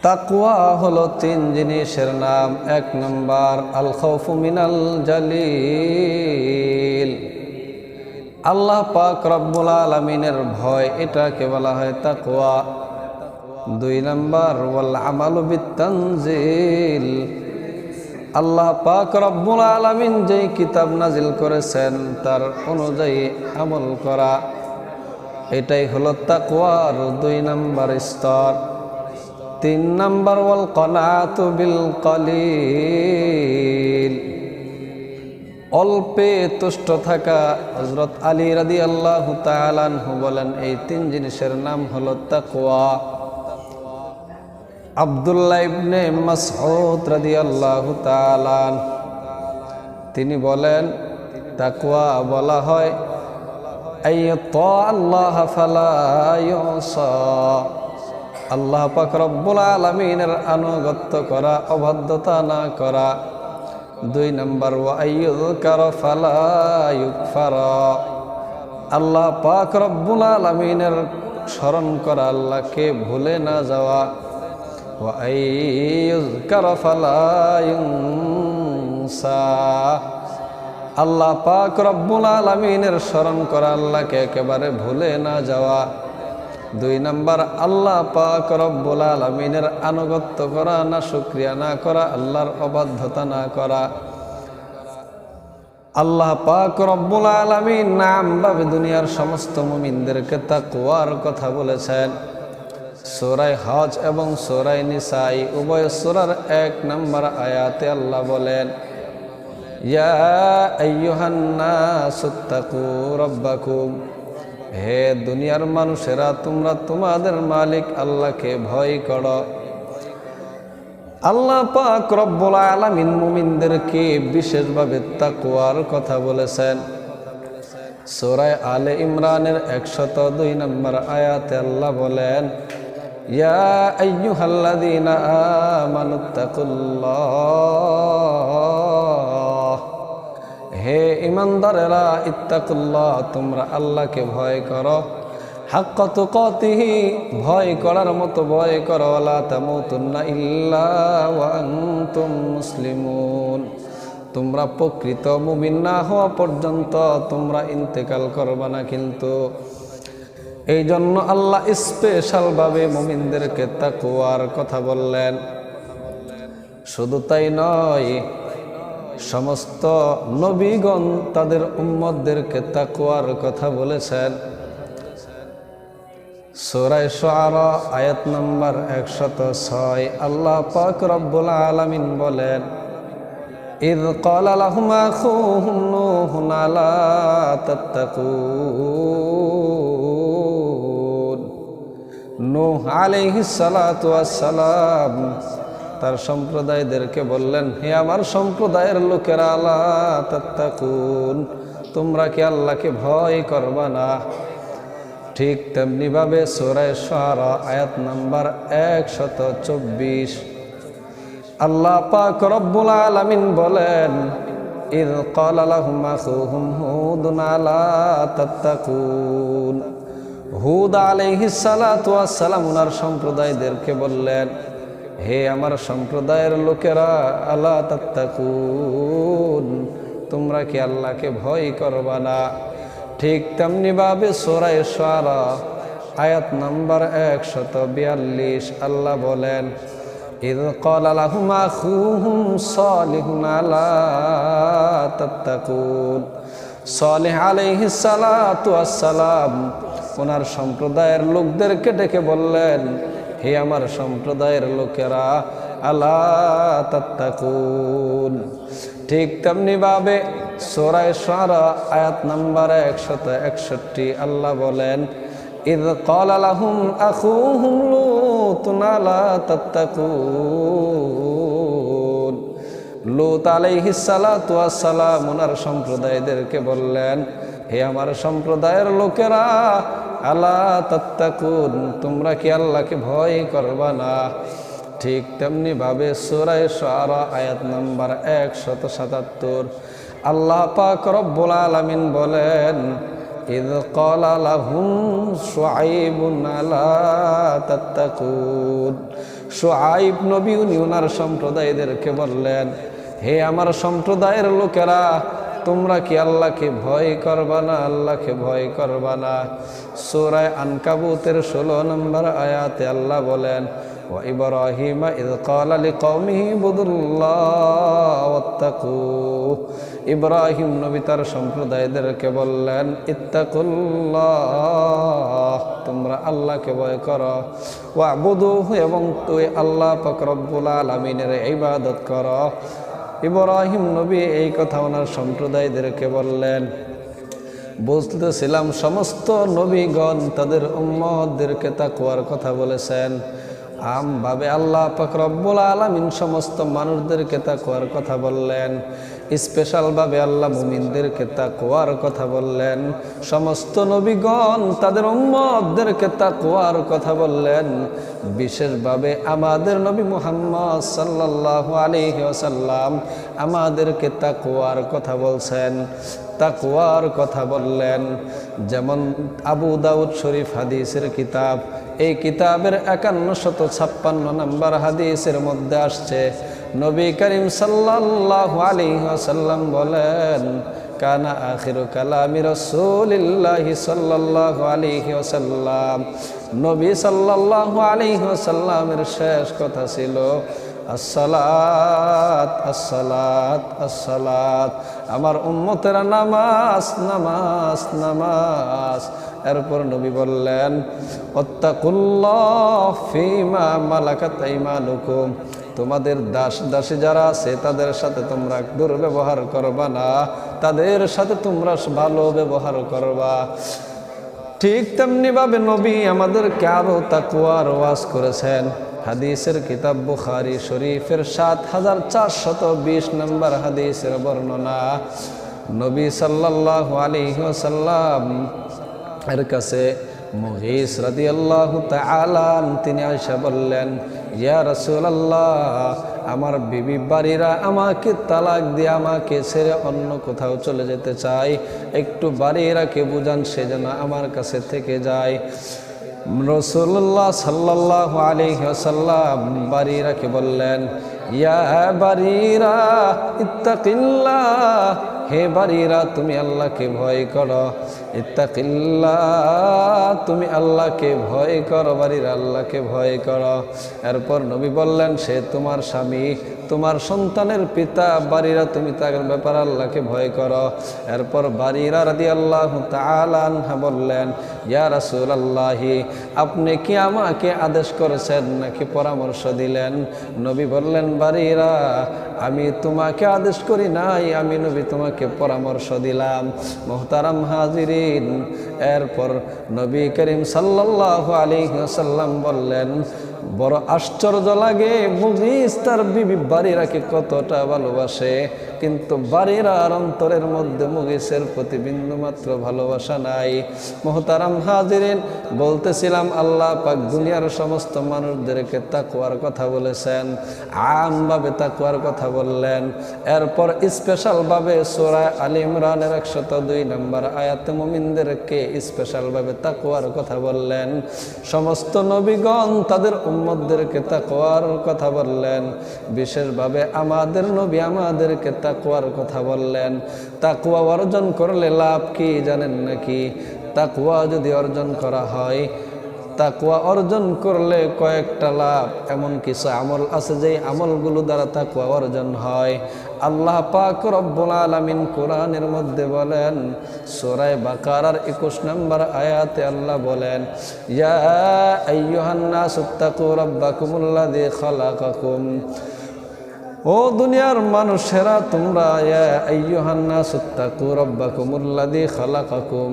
তাকওয়া হলো তিন জিনিসের নাম। এক নম্বর আল খাউফু মিনাল জালিল, আল্লাহ পাক রব্বুল আলামিনের ভয়, এটাকে বলা হয় তাকওয়া। দুই নম্বর ওয়াল আমালু বিত্তানজিল, আল্লাহ পাক রব্বুল আলামিন যেই কিতাব নাজিল করেছেন তার অনুযায়ী আমল করা, এটাই হলো তাকওয়ার দুই নম্বর স্তর। তিন নম্বর ওয়াল কনাতু বিল কলিল, অল্পে তুষ্ট থাকা। হযরত আলী রাদিয়াল্লাহু তাআলা আনহু বলেন এই তিন জিনিসের নাম হলো তাকওয়া। আব্দুল্লাহ ইবনে মাসউদ রাদিয়াল্লাহু তাআলা তিনি বলেন তাকওয়া বলা হয় আইয়াতা আল্লাহ ফালা ইউসা, আল্লাহ পাক রব্বুল আলামিনের আনুগত্য করা, অবাধ্যতা না করা। দুই নম্বর ওয়া আইয়ুযকারা ফালা ইউকফারা, আল্লাহ পাক রব্বুল আলামিনের স্মরণ করা, আল্লাহকে ভুলে না যাওয়া। ওয়া আইয়ুযকারা ফালা ইউনসা, আল্লাহ পাক রব্বুল আলামিনের স্মরণ করা, আল্লাহকে একেবারে ভুলে না যাওয়া। দুই নম্বর আল্লাহ পাক রব্বুল আলামিনের আনুগত্য করা, না শুকরিয়া না করা, আল্লাহর অবাধ্যতা না করা। আল্লাহ পাক রব্বুল আলামিন নামভাবে দুনিয়ার সমস্ত মুমিনদেরকে তাকওয়ার কথা বলেছেন। সূরা হজ এবং সূরা নিসাঈ উভয় সূরার 1 নম্বর আয়াতে আল্লাহ বলেন ইয়া আইয়ুহান নাসুত্তাকু রাব্বাকুম, হে দুনিয়ার মানুষেরা তোমরা তোমাদের মালিক আল্লাহকে ভয় করো। আল্লাহ পাক রব্বুল আলামিন মুমিনদেরকে বিশেষভাবে তাকওয়ার কথা বলেছেন। সূরা আলে ইমরানের 102 নম্বর আয়াতে আল্লাহ বলেন ইয়া আইয়ুহাল্লাযীনা আমানুত্তাকুল্লাহ, হে ঈমানদারেরা ইত্তাকুল্লাহ, তোমরা আল্লাহকে ভয় করো। হাক্কা তুকাতিহি, ভয় করার মতো ভয় করো। ওয়ালা তামুতুন্না ইল্লা ওয়া আনতুম মুসলিমুন, তোমরা প্রকৃত মুমিন না হওয়া পর্যন্ত তোমরা ইন্তেকাল করবে না। কিন্তু এই জন্য আল্লাহ স্পেশালভাবে মুমিনদেরকে তাকওয়ার কথা বললেন। শুধু তাই নয়, সমস্ত নবীগণ তাদের উম্মতদেরকে তাকওয়ার কথা বলেছেন। সূরা শুআরা আয়াত নম্বর 106 আল্লাহ পাক রব্বুল আলামিন বলেন ইয ক্বালা লাহুম আখুহুম নূহুন আলা তাত্তাকুন, নূহ আলাইহিস সালাতু ওয়াস সালাম তার সম্প্রদায়দেরকে বললেন হে আমার সম্প্রদায়ের লোকেরা, আলা তাত্তাকুন, তোমরা কি আল্লাহকে ভয় করবা না? ঠিক তেমনি ভাবে সূরা শুআরা আয়াত নাম্বার 124 আল্লাহ পাক রব্বুল আলামিন বলেন ইয ক্বালা লাহুম আখুহুম হুদুন আলা তাত্তাকুন, হুদ আলাইহিস সালাতু ওয়াস সালাম ওনার সম্প্রদায়দেরকে বললেন হে আমার সম্প্রদায়ের লোকেরা, আলা তাত্তাকুন, তোমরা কি আল্লাহকে ভয় করবা না? ঠিক তেমনি ভাবে সূরা শুআরা আয়াত নাম্বার 142 আল্লাহ বলেন ইয ক্বালা লাহুম আখুহুম সালিহুন আলা তাত্তাকুন, সালেহ আলাইহিস সালাতু ওয়াস সালাম ওনার সম্প্রদায়ের লোকদেরকে ডেকে বললেন হে আমার সম্প্রদায়ের লোকেরা, আলা তাত্তাকুন। ঠিক তেমনি ভাবে সূরা শুআরা আয়াত নাম্বার 161 আল্লাহ বলেন ইয ক্বালা লাহুম আখুহুম লূতুন আলা তাত্তাকুন, লূত আলাইহিস সালাতু ওয়াস সালাম ওনার সম্প্রদায়দেরকে বললেন হে আমার সম্প্রদায়ের লোকেরা, আলা তাত্তাকুন, তোমরা কি আল্লাহকে ভয় করবা না? ঠিক তেমনি ভাবে সূরা শুআরা আয়াত নাম্বার 177 আল্লাহ পাক রব্বুল আলামিন বলেন ইয ক্বালা লাহুম শুআইবুন আলা তাত্তাকুন, শুআইব নবী উনি ওনার সম্প্রদায়দেরকে বললেন, হে আমার সম্প্রদায়ের লোকেরা, তোমরা কি আল্লাহকে ভয় করবা না? আল্লাহকে ভয় করবা না? সূরা আনকাবুতের 16 নম্বর আয়াতে আল্লাহ বলেন, ওয়া ইব্রাহিমা ইয ক্বালা লিকওমিহি ইবুদুল্লাহ ওয়াত্তাকু। ইব্রাহিম নবী তার সম্প্রদায়দেরকে বললেন, ইত্তাকুল্লাহ, তোমরা আল্লাহকে ভয় করো, ওয়াবুদুহু, এবং তুই আল্লাহ পাক রব্বুল আলামিনের ইবাদত করো। ইব্রাহিম নবী এই কথা ওনার সম্প্রদায়দেরকে বললেন। বুঝতেছিলাম সমস্ত নবীগণ তাদের উম্মতদেরকে তাকওয়ার কথা বলেছেন। আমভাবে আল্লাহ পাক রব্বুল আলামিন সমস্ত মানুষদেরকে তাকওয়ার কথা বললেন। স্পেশালভাবে আল্লাহ মুমিনদেরকে তাকওয়ার কথা বললেন। সমস্ত নবীগণ তাদের উম্মতদেরকে তাকওয়ার কথা বললেন। বিশেষভাবে আমাদের নবী মুহাম্মদ সাল্লাল্লাহু আলাইহি ওয়াসাল্লাম আমাদেরকে তাকওয়ার কথা বলছেন, তাকওয়ার কথা বললেন। যেমন আবু দাউদ শরীফ হাদিসের কিতাব, এই কিতাবের 5156 নম্বর হাদিসের মধ্যে আসছে, নবী করিম সাল্লাল্লাহু আলাইহি ওয়াসাল্লাম বলেন, কানা আখিরু কালামি রাসূলিল্লাহি সাল্লাল্লাহু আলাইহি ওয়াসাল্লাম, নবী সাল্লাল্লাহু আলাইহি ওয়াসাল্লামের শেষ কথা ছিল আসসালাত আসসালাত আসসালাত। আমার উম্মতেরা নামাজ নামাজ নামাজ। এরপর নবী বললেন, ওয়াত্তাকুল্লাহ ফীমা মালাকাত আইমানুকুম, তোমাদের দাস দাসী যারা আছে তাদের সাথে তোমরা দুর্ব্যবহার করবা না, তাদের সাথে তোমরা ভালো ব্যবহার করবা। ঠিক তেমনি ভাবে নবী আমাদেরকে আরো তাকওয়ার ওয়াজ করেছেন। হাদিসের কিতাব বুখারী শরীফের 7420 নম্বর হাদিসের বর্ণনা, নবী সাল্লাল্লাহু আলাইহি ওয়াসাল্লাম এর কাছে মুগীস রাদিয়াল্লাহু তাআলা তিনি আয়েশা বললেন, ইয়া রাসূলুল্লাহ, আমার বিবি বাড়িরা আমাকে তালাক দিয়ে আমাকে ছেড়ে অন্য কোথাও চলে যেতে চায়, একটু বাড়িরাকে বুঝান সে যেন আমার কাছে থেকে যায়। রাসূলুল্লাহ সাল্লাল্লাহু আলাইহি ওয়াসাল্লাম বাড়িরাকে বললেন, ইয়া বাড়িরা ইত্তাকিল্লাহ, হে বাড়িরা তুমি আল্লাহকে ভয় করো, ইত্তাকিল্লাহ, তুমি আল্লাহকে ভয় করো, বাড়িরা আল্লাহকে ভয় করো। এরপর নবী বললেন, সে তোমার স্বামী, তোমার সন্তানের পিতা, বাড়িরা তুমি তার ব্যাপারে আল্লাহকে ভয় করো। এরপর বাড়িরা রাদিয়াল্লাহু তাআলা আনহা বললেন, ইয়া রাসূলুল্লাহি, আপনি কি আমাকে আদেশ করেছেন নাকি পরামর্শ দিলেন? নবী বললেন, বাড়িরা, আমি তোমাকে আদেশ করি নাই, আমি নবী তোমাকে পরামর্শ দিলাম। মুহতারাম হাজিরিন, এরপর নবী করিম সাল্লাল্লাহু আলাইহি ওয়াসাল্লাম বললেন, বড় আশ্চর্য লাগে মুগীস তার বিবি বাড়িরাকে কতটা ভালোবাসে, কিন্তু বাড়িরার অন্তরের মধ্যে মুগীসের প্রতি বিন্দু মাত্র ভালোবাসা নাই। মুহতারাম হাজিরিন, বলতেছিলাম আল্লাহ পাক দুনিয়ার সমস্ত মানুষদেরকে তাকওয়ার কথা বলেছেন, আমভাবে তাকওয়ার কথা বললেন। এরপর স্পেশালভাবে সূরা আলে ইমরানের 102 নম্বর আয়াতে মুমিনদেরকে স্পেশালভাবে তাকওয়ার কথা বললেন। সমস্ত নবীগণ তাদের উম্মতদেরকে তাকওয়ার কথা বললেন। বিশেষভাবে আমাদের নবী আমাদেরকে তাকওয়ার কথা বললেন। তাকওয়া অর্জন করলে লাভ কি জানেন নাকি? তাকওয়া যদি অর্জন করা হয়, তাকওয়া অর্জন করলে কয়েকটা লাভ, এমন কিছু আমল আছে যে আমলগুলো দ্বারা তাকওয়া অর্জন হয়। আল্লাহ পাক রব্বুল আলামিন কোরআনের মধ্যে বলেন, সূরা বাকারার 21 নম্বর আয়াতে আল্লাহ বলেন, ইয়া আইয়ুহান নাসুত্তাকু রাব্বাকুমুল্লাযী খালাকাকুম, ও দুনিয়ার মানুষেরা তোমরা, ইয়া আইয়ুহান নাসুত্তাকু রাব্বাকুমুল্লাযী খালাকাকুম,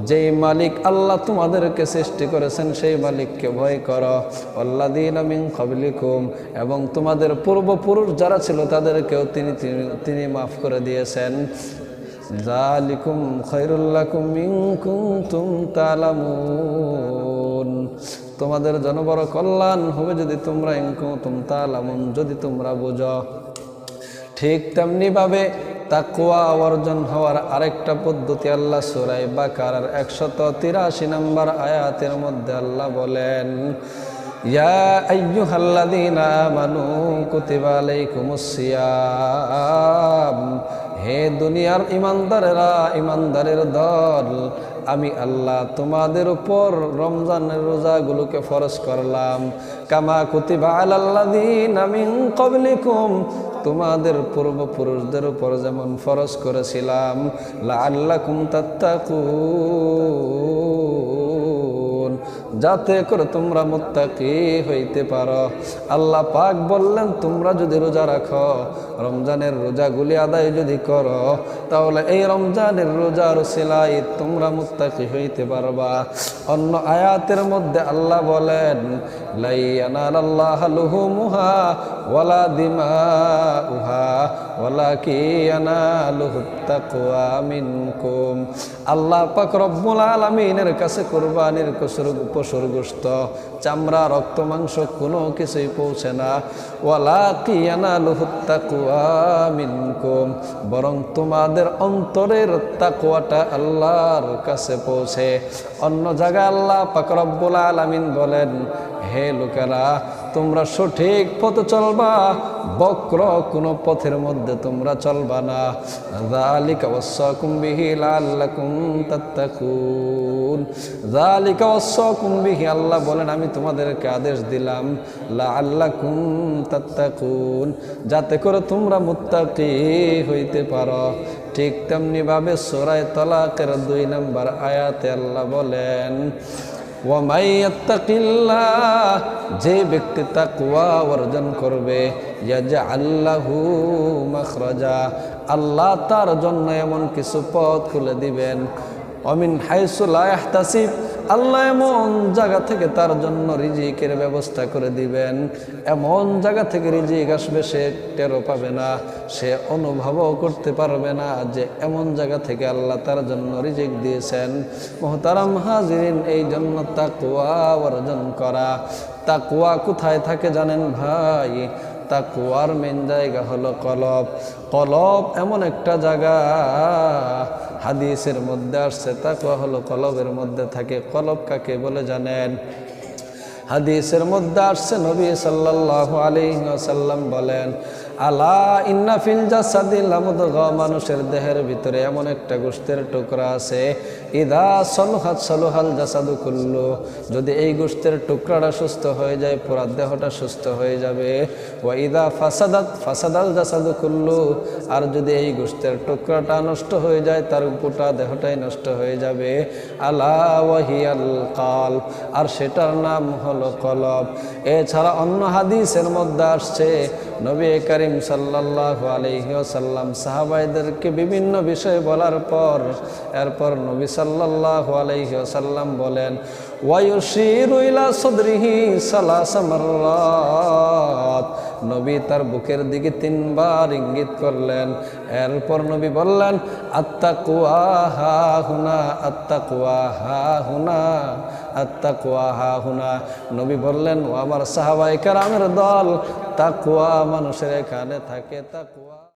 যেই মালিক আল্লাহ তোমাদেরকে সৃষ্টি করেছেন সেই মালিককে ভয় করো, ওয়াল্লাযীনা মিন ক্বাবলিকুম, এবং তোমাদের পূর্বপুরুষ যারা ছিল তাদেরকেও তিনি মাফ করে দিয়েছেন। যালিকুম খায়রুল লাকুম ইন কুনতুম তা'লামুন, তোমাদের জন্য বড় কল্যাণ হবে যদি তোমরা ইন কুনতুম তা'লামুন, যদি তোমরা বুঝো। ঠিক তেমনি ভাবে তাকওয়া অর্জন হওয়ার আরেকটা পদ্ধতি আল্লাহ সূরা বাকারার 183 নম্বর আয়াতের মধ্যে আল্লাহ বলেন, ইয়া আইয়ুহাল্লাযীনা আমানু কুতিবা আলাইকুমুস সিয়াম, হে দুনিয়ার ইমানদারেরা, ইমানদারের দল, আমি আল্লাহ তোমাদের উপর রমজানের রোজাগুলোকে ফরজ করলাম। কামা কুতিবা আলাল্লাযীনা মিন ক্বাবলিকুম, তোমাদের পূর্বপুরুষদের উপর যেমন ফরজ করেছিলাম, লাআল্লাকুম তাত্তাকুন, যাতে করে তোমরা মুত্তাকি হইতে পারো। আল্লাহ পাক বললেন তোমরা যদি রোজা রাখো, রমজানের রোজাগুলি আদায় যদি করো, তাহলে এই রমজানের রোজার উসিলায় তোমরা মুত্তাকি হইতে পারবা। অন্য আয়াতের মধ্যে আল্লাহ বলেন, লা ইয়ানালাল্লাহু লুহুমুহা ওয়ালা দিমাউহা ওয়ালাকিন ইয়ানালুহুত তাকওয়া মিনকুম। আল্লাহ পাক রব্বুল আলামিনের কাছে কুরবানির পশুর গোশত, চামড়া, রক্ত, মাংস কোনো কিছুই পৌঁছে না। ওয়ালাকিন ইয়ানালুহুত তাকওয়া মিনকুম, বরং তোমাদের অন্তরের তাকওয়াটা আল্লাহর কাছে পৌঁছে। অন্য জায়গায় আল্লাহ পাক রব্বুল আলামিন বলেন, হে লোকেরা, তোমরা সঠিক পথে চলবা, বক্র কোনো পথের মধ্যে তোমরা চলবা না। যালিকা ওয়াসাকুম বিহি লাআল্লাকুম তাত্তাকুন, যালিকা ওয়াসাকুম বিহি, আল্লাহ বলেন আমি তোমাদেরকে আদেশ দিলাম, লাআল্লাকুম তাত্তাকুন, যাতে করে তোমরা মুত্তাকি হইতে পারো। ঠিক তেমনি ভাবে সূরা তালাকের 2 নম্বর আয়াতে আল্লাহ বলেন, ওয়ামান ইয়াত্তাকিল্লাহ, যে ব্যক্তি তাকওয়া অর্জন করবে, ইয়াজআল লাহু মাখরাজা, আল্লাহ তার জন্য এমন কিছু পথ খুলে দিবেন। ওমিন হাইসু লা ইয়াহতাসিব, আল্লাহ এমন জায়গা থেকে তার জন্য রিজিকের ব্যবস্থা করে দিবেন, এমন জায়গা থেকে রিজিক আসবে সে টেরও পাবে না, সে অনুভবও করতে পারবে না যে এমন জায়গা থেকে আল্লাহ তার জন্য রিজিক দিয়েছেন। মুহতারাম হাজিরিন, এই জন্য তাকওয়া অর্জন করা। তাকওয়া কোথায় থাকে জানেন ভাই? তাকওয়ার মেন জায়গা হলো কলব। কলব এমন একটা জায়গা, হাদিসের মধ্যে আসছে তাকওয়া হলো কলবের মধ্যে থাকে। কলব কাকে বলে জানেন? হাদিসের মধ্যে আসছে নবী সাল্লাল্লাহু আলাইহি ওয়াসাল্লাম বলেন, আলা ইন্না ফিল জাসাদি লামুদগা, মানুষের দেহের ভিতরে এমন একটা গোশতের টুকরা আছে, ইদা সলহাত সলহাল জাসাদু কুল্লু, যদি এই গোশতের টুকরাটা সুস্থ হয়ে যায় পুরো দেহটা সুস্থ হয়ে যাবে। ওয়া ইদা ফাসাদাত ফাসাদাল জাসাদু কুল্লু, আর যদি এই গোশতের টুকরাটা নষ্ট হয়ে যায় তার পুরো দেহটাই নষ্ট হয়ে যাবে। আলা ওয়াহিয়াল কলব, আর সেটার নাম হলো কলব। এছাড়া অন্য হাদিসের মধ্যে আসছে নবী করিম সাল্লাল্লাহু আলাইহি ওয়াসাল্লাম সাহাবাইদেরকে বিভিন্ন বিষয় বলার পর এরপর নবী সাল্লাল্লাহু আলাইহি ওয়াসাল্লাম বলেন, ওয়ায়ুশিরু ইলা সাদরিহি সালাসা মাররাত, নবী তার বুকের দিকে 3 বার ইঙ্গিত করলেন। এরপর নবী বললেন, আত্তাকওয়া হা হুনা, আত্তাকওয়া হা হুনা, আত্তাকওয়া হা হুনা। নবী বললেন, ও আমার সাহাবায়ে কেরামের দল, তাকওয়া মানুষের এখানে থাকে। তাকওয়া